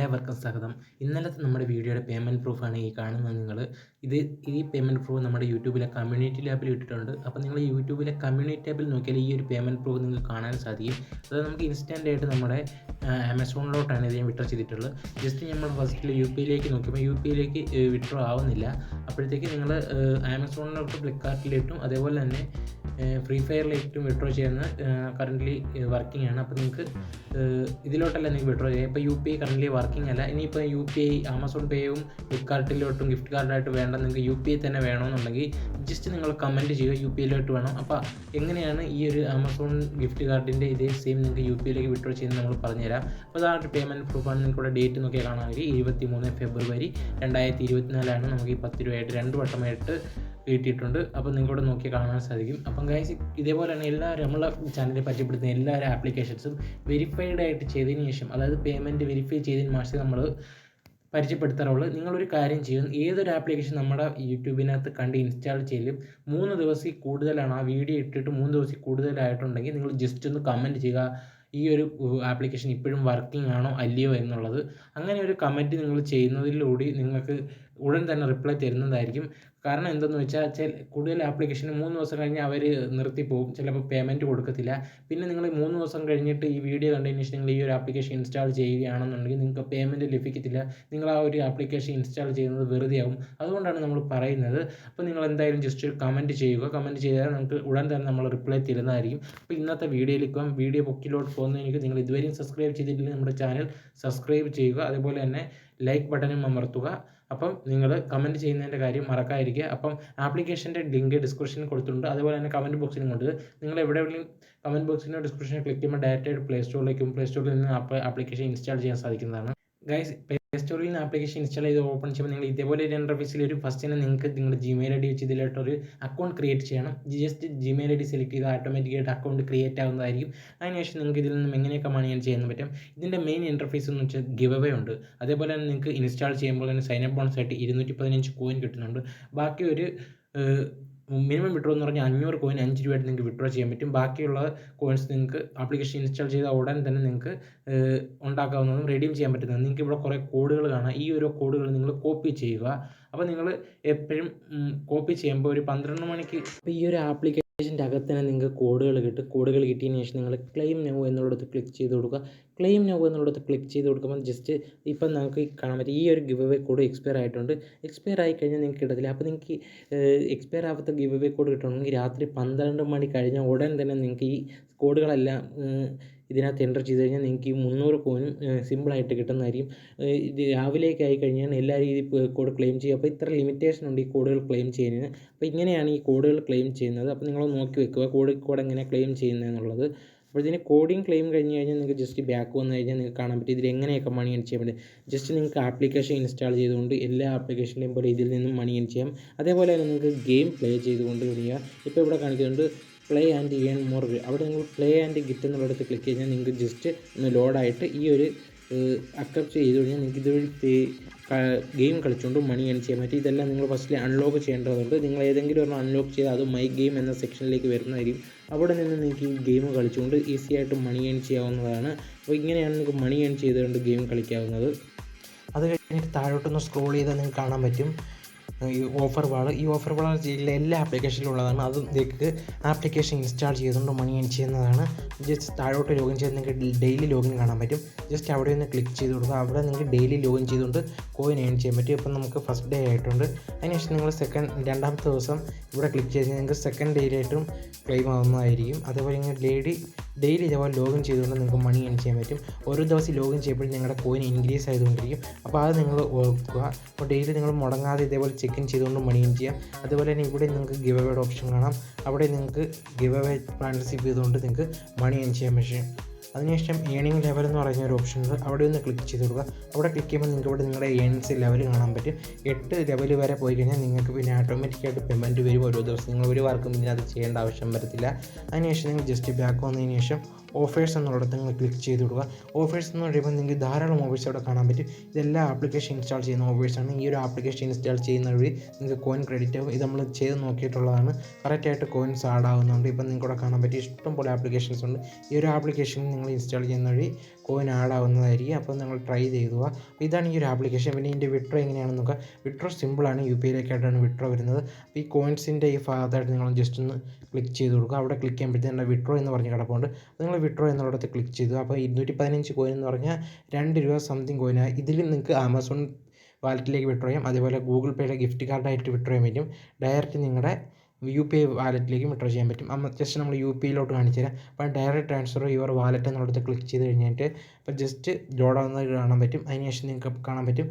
എല്ലാവർക്കും സ്വാഗതം. ഇന്നലത്തെ നമ്മുടെ വീഡിയോയുടെ പേയ്മെൻറ്റ് പ്രൂഫാണ് ഈ കാണുന്നത് നിങ്ങൾ. ഈ പേയ്മെൻറ്റ് പ്രൂഫ് നമ്മുടെ യൂട്യൂബിലെ കമ്മ്യൂണിറ്റി ടാബിൽ ഇട്ടിട്ടുണ്ട്. അപ്പോൾ നിങ്ങൾ യൂട്യൂബിലെ കമ്മ്യൂണിറ്റി ടാബിൽ നോക്കിയാൽ ഈ ഒരു പേയ്മെൻറ്റ് പ്രൂഫ് നിങ്ങൾക്ക് കാണാൻ സാധിക്കും. അത് നമുക്ക് ഇൻസ്റ്റൻ്റായിട്ട് നമ്മുടെ ആമസോണിലോട്ടാണ് ഇത് ഞാൻ വിഡ്രോ ചെയ്തിട്ടുള്ളത്. ജസ്റ്റ് നമ്മൾ ഫസ്റ്റിൽ യു പി ഐയിലേക്ക് നോക്കിയപ്പോൾ യു പി ഐയിലേക്ക് വിഡ്രോ ആവുന്നില്ല. അപ്പോഴത്തേക്ക് നിങ്ങൾ ആമസോണിലോട്ട് ഫ്ലിപ്കാർട്ടിലിട്ടും അതേപോലെ തന്നെ ഫ്രീ ഫയറിലേക്കും വിഡ്രോ ചെയ്യുന്ന കറൻ്റ്ലി വർക്കിംഗ് ആണ്. അപ്പോൾ നിങ്ങൾക്ക് ഇതിലോട്ടല്ല നിങ്ങൾക്ക് വിഡ്രോ ചെയ്യാം. ഇപ്പോൾ U P I currently working അല്ല. ഇനിയിപ്പോൾ യു പി ഐ ആമസോൺ പേയും ഫ്ലിപ്കാർട്ടിലോട്ടും ഗിഫ്റ്റ് കാർഡായിട്ട് വേണ്ട, നിങ്ങൾക്ക് യു പി ഐ തന്നെ വേണമെന്നുണ്ടെങ്കിൽ ജസ്റ്റ് നിങ്ങൾ കമൻറ്റ് ചെയ്യുക യു പി ഐയിലോട്ട് വേണം. അപ്പോൾ എങ്ങനെയാണ് ഈ ഒരു ആമസോൺ ഗിഫ്റ്റ് കാർഡിൻ്റെ ഇതേ സെയിം നിങ്ങൾക്ക് യു പി ഐയിലേക്ക് വിഡ്രോ ചെയ്യുന്നത് നമ്മൾ പറഞ്ഞുതരാം. അപ്പോൾ അതാണ് പേയ്മെൻറ്റ് പ്രൂഫാണ്. നിങ്ങൾക്ക് ഇവിടെ ഡേറ്റ് നോക്കിയാൽ കാണാമെങ്കിൽ 23 ഫെബ്രുവരി 2024 നമുക്ക് ഈ 10 രൂപയായിട്ട് 2 വട്ടമായിട്ട് കിട്ടിയിട്ടുണ്ട്. അപ്പോൾ നിങ്ങൾക്കിവിടെ നോക്കി കാണാൻ സാധിക്കും. അപ്പം ഗൈസ്, ഇതേപോലെ തന്നെ എല്ലാവരും നമ്മളെ ചാനലിൽ പരിചയപ്പെടുത്തുന്ന എല്ലാവരും ആപ്ലിക്കേഷൻസും വെരിഫൈഡ് ആയിട്ട് ചെയ്തതിന് ശേഷം, അതായത് പേയ്മെൻറ്റ് വെരിഫൈ ചെയ്തതിന് ശേഷം നമ്മൾ പരിചയപ്പെടുത്താറുള്ളൂ. നിങ്ങളൊരു കാര്യം ചെയ്യും, ഏതൊരു ആപ്ലിക്കേഷൻ നമ്മുടെ യൂട്യൂബിനകത്ത് കണ്ട് ഇൻസ്റ്റാൾ ചെയ്യലും 3 ദിവസത്തിൽ കൂടുതലാണ് ആ വീഡിയോ ഇട്ടിട്ട് 3 ദിവസത്തിൽ കൂടുതലായിട്ടുണ്ടെങ്കിൽ നിങ്ങൾ ജസ്റ്റ് ഒന്ന് കമൻറ്റ് ചെയ്യുക, ഈ ഒരു ആപ്ലിക്കേഷൻ ഇപ്പോഴും വർക്കിംഗ് ആണോ അല്ലയോ എന്നുള്ളത്. അങ്ങനെ ഒരു കമൻറ്റ് നിങ്ങൾ ചെയ്യുന്നതിലൂടെ നിങ്ങൾക്ക് ഉടൻ തന്നെ റിപ്ലൈ തരുന്നതായിരിക്കും. കാരണം എന്തെന്ന് വെച്ചാൽ കൂടുതൽ ആപ്ലിക്കേഷന് 3 ദിവസം കഴിഞ്ഞ് അവർ നിർത്തിപ്പോവും, ചിലപ്പോൾ പേയ്മെൻറ്റ് കൊടുക്കത്തില്ല. പിന്നെ നിങ്ങൾ 3 ദിവസം കഴിഞ്ഞിട്ട് ഈ വീഡിയോ കണ്ടതിന് ശേഷം നിങ്ങൾ ഈ ഒരു ആപ്ലിക്കേഷൻ ഇൻസ്റ്റാൾ ചെയ്യുകയാണെന്നുണ്ടെങ്കിൽ നിങ്ങൾക്ക് പേയ്മെൻറ്റ് ലഭിക്കത്തില്ല. നിങ്ങൾ ആ ഒരു ആപ്ലിക്കേഷൻ ഇൻസ്റ്റാൾ ചെയ്യുന്നത് വെറുതെ ആവും. അതുകൊണ്ടാണ് നമ്മൾ പറയുന്നത്. അപ്പോൾ നിങ്ങൾ എന്തായാലും ജസ്റ്റ് ഒരു കമൻറ്റ് ചെയ്യുക. കമൻറ്റ് ചെയ്താൽ നമുക്ക് ഉടൻ തന്നെ നമ്മൾ റിപ്ലൈ തരുന്നതായിരിക്കും. അപ്പോൾ ഇന്നത്തെ വീഡിയോയിലേക്ക് വീഡിയോ ബുക്കിലോട്ട് പോകുന്നതിന് നിങ്ങൾ ഇതുവരെയും സബ്സ്ക്രൈബ് ചെയ്തിട്ടില്ലെങ്കിൽ നമ്മുടെ ചാനൽ സബ്സ്ക്രൈബ് ചെയ്യുക. അതുപോലെ തന്നെ ലൈക്ക് ബട്ടനും അമർത്തുക. അപ്പം നിങ്ങൾ കമൻറ്റ് ചെയ്യുന്നതിൻ്റെ കാര്യം മറക്കാതിരിക്കുക. അപ്പം ആപ്ലിക്കേഷൻ്റെ ലിങ്ക് ഡിസ്ക്രിപ്ഷനിൽ കൊടുത്തിട്ടുണ്ട്. അതുപോലെ തന്നെ കമൻറ്റ് ബോക്സിലും കൊണ്ട് നിങ്ങൾ എവിടെയെങ്കിലും കമൻറ്റ് ബോക്സിനോ ഡിസ്ക്രിപ്ഷനിൽ ക്ലിക്ക് ചെയ്യുമ്പോൾ ഡയറക്റ്റായിട്ട് പ്ലേ സ്റ്റോറിൽ നിന്ന് ആപ്ലിക്കേഷൻ ഇൻസ്റ്റാൾ ചെയ്യാൻ സാധിക്കുന്നതാണ്. ഗൈസ്, പ്ലേ സ്റ്റോറിൽ നിന്ന് ആപ്ലിക്കേഷൻ ഇൻസ്റ്റാൾ ചെയ്ത് ഓപ്പൺ ചെയ്യുമ്പോൾ നിങ്ങൾ ഇതേപോലെ ഒരു ഇൻ്റർഫേസിൽ ഒരു ഫസ്റ്റ് തന്നെ നിങ്ങൾക്ക് നിങ്ങളുടെ ജിമെയിൽ ഐ ഡി വെച്ച് ഇതിലോട്ടൊരു അക്കൗണ്ട് ക്രിയേറ്റ് ചെയ്യണം. Just Gmail I D select ചെയ്ത് ഓട്ടോമാറ്റിക്കായിട്ട് അക്കൗണ്ട് ക്രിയേറ്റ് ആവുന്നതായിരിക്കും. അതിനുശേഷം നിങ്ങൾക്ക് ഇതിൽ നിന്നും എങ്ങനെയൊക്കെ മണി ഏൺ ചെയ്യാൻ പറ്റും. ഇതിൻ്റെ മെയിൻ ഇൻ്റർഫേസ് എന്ന് വെച്ചാൽ ഗിവ് അവേ ഉണ്ട്. അതേപോലെ തന്നെ നിങ്ങൾക്ക് ഇൻസ്റ്റാൾ ചെയ്യുമ്പോൾ തന്നെ സൈൻ അപ്പ് ബോണസ് ആയിട്ട് 215 കോയിൻ കിട്ടുന്നുണ്ട്. ബാക്കി ഒരു മിനിമം വിഡ്രോ എന്ന് പറഞ്ഞാൽ 500 കോയിൻ 5 രൂപയായിട്ട് നിങ്ങൾക്ക് വിഡ്രോ ചെയ്യാൻ പറ്റും. ബാക്കിയുള്ള കോയിൻസ് നിങ്ങൾക്ക് ആപ്ലിക്കേഷൻ ഇൻസ്റ്റാൾ ചെയ്ത ഉടൻ തന്നെ നിങ്ങൾക്ക് ഉണ്ടാക്കാവുന്നതും റെഡീം ചെയ്യാൻ പറ്റുന്നതും. നിങ്ങൾക്ക് ഇവിടെ കുറേ കോഡുകൾ കാണാം. ഈ ഒരു കോഡുകൾ നിങ്ങൾ കോപ്പി ചെയ്യുക. അപ്പോൾ നിങ്ങൾ എപ്പോഴും കോപ്പി ചെയ്യുമ്പോൾ ഒരു 12 മണിക്ക് ഇപ്പോൾ ഈ ഒരു ആപ്ലിക്കേഷൻ്റെ അകത്ത് തന്നെ നിങ്ങൾക്ക് കോഡുകൾ കിട്ടും. കോഡുകൾ കിട്ടിയതിന് ശേഷം നിങ്ങൾ ക്ലെയിം നൗ എന്നുള്ളിടത്ത് ക്ലിക്ക് ചെയ്ത് കൊടുക്കുക. ക്ലെയിം നൗ എന്നുള്ളിടത്ത് ക്ലിക്ക് ചെയ്ത് കൊടുക്കുമ്പോൾ ജസ്റ്റ് ഇപ്പം നമുക്ക് കാണാൻ പറ്റും ഈ ഒരു ഗിവ് അവേ കോഡ് എക്സ്പയർ ആയിട്ടുണ്ട്. എക്സ്പയർ ആയി കഴിഞ്ഞാൽ നിങ്ങൾക്ക് കിട്ടത്തില്ല. അപ്പോൾ നിങ്ങൾക്ക് എക്സ്പയർ ആവാത്ത ഗിവ് അവേ കോഡ് കിട്ടണമെങ്കിൽ രാത്രി 12 മണി കഴിഞ്ഞാൽ ഉടൻ തന്നെ നിങ്ങൾക്ക് ഈ കോഡുകളെല്ലാം ഇതിനകത്ത് എൻ്റർ ചെയ്ത് കഴിഞ്ഞാൽ നിങ്ങൾക്ക് ഈ 300 കോയിനും സിമ്പിളായിട്ട് കിട്ടുന്നതായിരിക്കും. ഇത് രാവിലേക്ക് ആയി കഴിഞ്ഞാൽ എല്ലാവരും ഈ കോഡ് ക്ലെയിം ചെയ്യും. അപ്പോൾ ഇത്ര ലിമിറ്റേഷൻ ഉണ്ട് ഈ കോഡുകൾ ക്ലെയിം ചെയ്യുന്നതിന്. അപ്പോൾ ഇങ്ങനെയാണ് ഈ കോഡുകൾ ക്ലെയിം ചെയ്യുന്നത്. അപ്പോൾ നിങ്ങൾ നോക്കി വെക്കുക കോഡ് എങ്ങനെ ക്ലെയിം ചെയ്യുന്നതെന്നുള്ളത്. അപ്പോൾ ഇതിന് കോഡിങ് ക്ലെയിം കഴിഞ്ഞ് കഴിഞ്ഞാൽ നിങ്ങൾക്ക് ജസ്റ്റ് ബാക്ക് വന്നു കഴിഞ്ഞാൽ നിങ്ങൾക്ക് കാണാൻ പറ്റും ഇതിൽ എങ്ങനെയൊക്കെ മണി ഏൺ ചെയ്യാൻ പറ്റും. ജസ്റ്റ് നിങ്ങൾക്ക് ആപ്ലിക്കേഷൻ ഇൻസ്റ്റാൾ ചെയ്തുകൊണ്ട് എല്ലാ ആപ്ലിക്കേഷനിലെയും പോലെ ഇതിൽ നിന്നും മണി ഏൺ ചെയ്യാം. അതേപോലെ തന്നെ നിങ്ങൾക്ക് ഗെയിം പ്ലേ ചെയ്തുകൊണ്ട് വരിക. ഇപ്പോൾ ഇവിടെ കാണിക്കുന്നുണ്ട് പ്ലേ ആൻഡ് ഏൺ മോർ. അവിടെ നിങ്ങൾ പ്ലേ ആൻഡ് ഗിറ്റ് എന്നുള്ളിടത്ത് ക്ലിക്ക് കഴിഞ്ഞാൽ നിങ്ങൾക്ക് ജസ്റ്റ് ഒന്ന് ലോഡായിട്ട് ഈ ഒരു അക്സെപ്റ്റ് ചെയ്ത് കഴിഞ്ഞാൽ നിങ്ങൾക്ക് ഇതുവഴി ഗെയിം കളിച്ചുകൊണ്ട് മണി ഏൺ ചെയ്യാൻ പറ്റും. ഇതെല്ലാം നിങ്ങൾ ഫസ്റ്റിൽ അൺലോക്ക് ചെയ്യേണ്ടതുണ്ട്. നിങ്ങൾ ഏതെങ്കിലും ഒരെണ്ണം അൺലോക്ക് ചെയ്താൽ അത് മൈ ഗെയിം എന്ന സെക്ഷനിലേക്ക് വരുന്നതായിരിക്കും. അവിടെ നിന്ന് നിങ്ങൾക്ക് ഈ ഗെയിം കളിച്ചുകൊണ്ട് ഈസി ആയിട്ട് മണി ഏൺ ചെയ്യാവുന്നതാണ്. അപ്പോൾ ഇങ്ങനെയാണ് നിങ്ങൾക്ക് മണി ഏൺ ചെയ്തുകൊണ്ട് ഗെയിം കളിക്കാവുന്നത്. അത് കഴിഞ്ഞിട്ട് താഴോട്ടൊന്ന് സ്ക്രോൾ ചെയ്താൽ നിങ്ങൾക്ക് കാണാൻ പറ്റും ഈ ഓഫർ വാൾ ജില്ലയിലെ എല്ലാ ആപ്ലിക്കേഷനിലും ഉള്ളതാണ്. അത് നിങ്ങൾക്ക് ആപ്ലിക്കേഷൻ ഇൻസ്റ്റാൾ ചെയ്തുകൊണ്ട് മണി ഏൺ ചെയ്യുന്നതാണ്. ജസ്റ്റ് താഴോട്ട് ലോഗിൻ ചെയ്ത് നിങ്ങൾക്ക് ഡെയിലി ലോഗിൻ കാണാൻ പറ്റും. ജസ്റ്റ് അവിടെ ഒന്ന് ക്ലിക്ക് ചെയ്ത് കൊടുക്കുക. അവിടെ നിങ്ങൾക്ക് ഡെയിലി ലോഗിൻ ചെയ്തുകൊണ്ട് കോയിൻ ഏൺ ചെയ്യാൻ പറ്റും. ഇപ്പം നമുക്ക് ഫസ്റ്റ് ഡേ ആയിട്ടുണ്ട്. അതിനുശേഷം നിങ്ങൾ രണ്ടാമത്തെ ദിവസം ഇവിടെ ക്ലിക്ക് ചെയ്ത് നിങ്ങൾക്ക് സെക്കൻഡ് ഡേ ആയിട്ടും ക്ലെയിം ആവുന്നതായിരിക്കും. അതേപോലെ നിങ്ങൾ ഡെയിലി ഇതേപോലെ ലോഗിൻ ചെയ്തുകൊണ്ട് നിങ്ങൾക്ക് മണി ഏൺ ചെയ്യാൻ പറ്റും. ഓരോ ദിവസം ലോഗിൻ ചെയ്യുമ്പോഴും നിങ്ങളുടെ കോയിൻ ഇൻക്രീസ് ആയതുകൊണ്ടിരിക്കും. അപ്പോൾ അത് നിങ്ങൾ ഓർക്കുക. അപ്പോൾ ഡെയിലി നിങ്ങൾ മുടങ്ങാതെ ഇതേപോലെ ചെക്ക് ഇൻ ചെയ്തുകൊണ്ട് മണി ഏൺ ചെയ്യാം. അതുപോലെ തന്നെ ഇവിടെ നിങ്ങൾക്ക് ഗിവ് അവയുടെ ഓപ്ഷൻ കാണാം. അവിടെ നിങ്ങൾക്ക് ഗിവ് അവേ പാർട്ടിസിപ്പേറ്റ് ചെയ്തുകൊണ്ട് നിങ്ങൾക്ക് മണി ഏൺ ചെയ്യാൻ പറ്റും. അതിനുശേഷം ഏണിംഗ് ലെവൽ എന്ന് പറയുന്ന ഒരു ഓപ്ഷൻ ഉണ്ട്. അവിടെ ഒന്ന് ക്ലിക്ക് ചെയ്ത് കൊടുക്കുക. അവിടെ ക്ലിക്ക് ചെയ്യുമ്പോൾ നിങ്ങൾക്ക് ഇവിടെ നിങ്ങളുടെ ഏണിങ്സ് ലെവൽ കാണാൻ പറ്റും. 8 ലെവൽ വരെ പോയി കഴിഞ്ഞാൽ നിങ്ങൾക്ക് പിന്നെ ഓട്ടോമാറ്റിക്കായിട്ട് പേയ്മെൻറ്റ് വരും ഓരോ ദിവസം. നിങ്ങൾ ഒരു വർക്കും പിന്നെ അത് ചെയ്യേണ്ട ആവശ്യം വരത്തില്ല. അതിനുശേഷം നിങ്ങൾ ജസ്റ്റ് ബാക്ക് വന്നതിന് ശേഷം ഓഫേഴ്സ് എന്നുള്ളിടത്ത് നിങ്ങൾ ക്ലിക്ക് ചെയ്ത് കൊടുക്കുക. ഓഫേഴ്സ് എന്ന് പറയുമ്പോൾ നിങ്ങൾക്ക് ധാരാളം ഓഫേഴ്സ് അവിടെ കാണാൻ പറ്റും. ഇതെല്ലാം ആപ്ലിക്കേഷൻ ഇൻസ്റ്റാൾ ചെയ്യുന്ന ഓഫേഴ്സാണ്. ഈ ഒരു ആപ്ലിക്കേഷൻ ഇൻസ്റ്റാൾ ചെയ്യുന്ന വഴി നിങ്ങൾക്ക് കോയിൻ ക്രെഡിറ്റ് ആവും. ഇത് നമ്മൾ ചെയ്ത് നോക്കിയിട്ടുള്ളതാണ്. കറക്റ്റായിട്ട് കോയിൻസ് ആഡ് ആവുന്നുണ്ട്. ഇപ്പം നിങ്ങൾക്ക് ഇവിടെ കാണാൻ പറ്റും ഇഷ്ടം പോലെ ആപ്ലിക്കേഷൻസ് ഉണ്ട്. ഈ ഒരു ആപ്ലിക്കേഷനിൽ നിങ്ങൾ ഇൻസ്റ്റാൾ ചെയ്യുന്ന വഴി കോയിൻ ആഡ് ആവുന്നതായിരിക്കും. അപ്പോൾ നിങ്ങൾ ട്രൈ ചെയ്യുക. അപ്പോൾ ഇതാണ് ഈ ഒരു ആപ്ലിക്കേഷൻ. പിന്നെ ഇതിൻ്റെ വിഡ്രോ എങ്ങനെയാണെന്ന് നോക്കാം. വിഡ്രോ സിമ്പിളാണ്, UPIയിലേക്കായിട്ടാണ് വിഡ്രോ വരുന്നത്. അപ്പോൾ ഈ കോയിൻസിൻ്റെ ഈ ഭാഗത്തായിട്ട് നിങ്ങൾ ജസ്റ്റ് ഒന്ന് ക്ലിക്ക് ചെയ്ത് കൊടുക്കുക. അവിടെ ക്ലിക്ക് ചെയ്യുമ്പോഴത്തേക്കും വിഡ്രോ എന്ന് പറഞ്ഞ് കിടപ്പുണ്ട്. അപ്പോൾ നിങ്ങൾ വിഡ്രോ എന്നുള്ളിടത്ത് ക്ലിക്ക് ചെയ്തു. അപ്പോൾ 215 കോയിൻ എന്ന് പറഞ്ഞാൽ 2 രൂപ സംതിങ് കോയിനാണ്. ഇതിൽ നിങ്ങൾക്ക് ആമസോൺ വാലറ്റിലേക്ക് വിഡ്രോ ചെയ്യാം. അതേപോലെ ഗൂഗിൾ പേയുടെ ഗിഫ്റ്റ് കാർഡായിട്ട് വിഡ്രോ ചെയ്യാൻ പറ്റും. ഡയറക്റ്റ് നിങ്ങളുടെ UPI വാലറ്റിലേക്ക് വിഡ്രോ ചെയ്യാൻ പറ്റും. ജസ്റ്റ് നമ്മൾ UPIയിലോട്ട് കാണിച്ചു തരാം. അപ്പോൾ ഡയറക്റ്റ് ട്രാൻസ്ഫർ യുവർ വാലറ്റ് എന്നുള്ളത് ക്ലിക്ക് ചെയ്ത് കഴിഞ്ഞിട്ട് അപ്പോൾ ജസ്റ്റ് ലോഡ് ആവുന്നത് കാണാൻ പറ്റും. അതിനുശേഷം നിങ്ങൾക്ക് കാണാൻ പറ്റും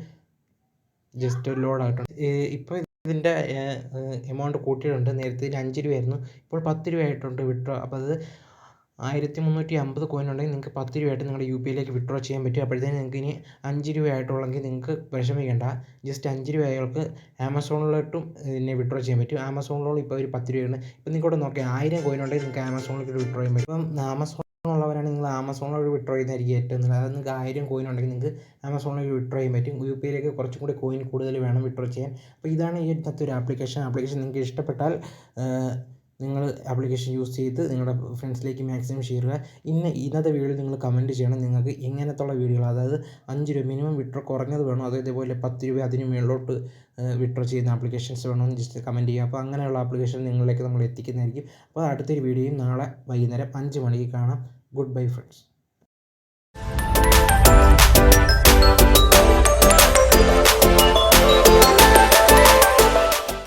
ജസ്റ്റ് ലോഡ് ആയിട്ടുണ്ട്. ഇപ്പോൾ ഇതിൻ്റെ എമൗണ്ട് കൂട്ടിയിട്ടുണ്ട്. നേരത്തെ ഇതിന് 5 രൂപയായിരുന്നു, ഇപ്പോൾ 10 രൂപ ആയിട്ടുണ്ട് വിഡ്രോ. അപ്പോൾ അത് 1350 കോയിൻ ഉണ്ടെങ്കിൽ നിങ്ങൾക്ക് 10 രൂപയായിട്ട് നിങ്ങളുടെ UPIയിലേക്ക് വിഡ്രോ ചെയ്യാൻ പറ്റും. അപ്പോഴത്തേക്കും നിങ്ങൾക്ക് ഇനി 5 രൂപ ആയിട്ടുള്ളെങ്കിൽ നിങ്ങൾക്ക് വിഷമിക്കേണ്ട. ജസ്റ്റ് 5 രൂപ അയാൾക്ക് ആമസോണിലോട്ടും ഇതിനെ വിഡ്രോ ചെയ്യാൻ പറ്റും. ആമസോണിലോട്ട് ഇപ്പോൾ ഒരു 10 രൂപയാണ്. ഇപ്പോൾ നിങ്ങൾക്കൂടെ നോക്കിയാൽ 1000 കോയിൻ ഉണ്ടെങ്കിൽ നിങ്ങൾക്ക് ആമസോണിലേക്ക് വിഡ്രോ ചെയ്യാൻ പറ്റും. ഇപ്പം ആമസോണിലുള്ളവരാണ് നിങ്ങൾ ആമസോണിലോട്ട് വിഡ്രോ ചെയ്യുന്നതായിരിക്കും ഏറ്റവും നല്ലത്. അതായത് നിങ്ങൾക്ക് 1000 കോയിൻ ഉണ്ടെങ്കിൽ നിങ്ങൾക്ക് ആമസോണിലേക്ക് വിഡ്രോ ചെയ്യാൻ പറ്റും. UPIയിലേക്ക് കുറച്ചും കൂടി കോയിൻ കൂടുതൽ വേണം വിഡ്രോ ചെയ്യാൻ. അപ്പോൾ ഇതാണ് ഈ ഇന്നത്തെ ഒരു ആപ്ലിക്കേഷൻ നിങ്ങൾക്ക് ഇഷ്ടപ്പെട്ടാൽ നിങ്ങൾ ആപ്ലിക്കേഷൻ യൂസ് ചെയ്ത് നിങ്ങളുടെ ഫ്രണ്ട്സിലേക്ക് മാക്സിമം ഷെയർ ചെയ്യുക. ഇന്നത്തെ വീഡിയോ നിങ്ങൾ കമൻറ്റ് ചെയ്യണം. നിങ്ങൾക്ക് ഇങ്ങനത്തുള്ള വീഡിയോകൾ, അതായത് 5 രൂപ മിനിമം വിഡ്രോ കുറഞ്ഞത് വേണോ, അതേപോലെ 10 രൂപ അതിന് മുകളിലോട്ട് വിഡ്രോ ചെയ്യുന്ന ആപ്ലിക്കേഷൻസ് വേണമെന്ന് ജസ്റ്റ് കമൻറ്റ് ചെയ്യുക. അപ്പോൾ അങ്ങനെയുള്ള ആപ്ലിക്കേഷൻ നിങ്ങളിലേക്ക് നമ്മൾ എത്തിക്കുന്നതായിരിക്കും. അപ്പോൾ അടുത്തൊരു വീഡിയോയും നാളെ വൈകുന്നേരം 5 മണിക്ക് കാണാം. Good bye friends.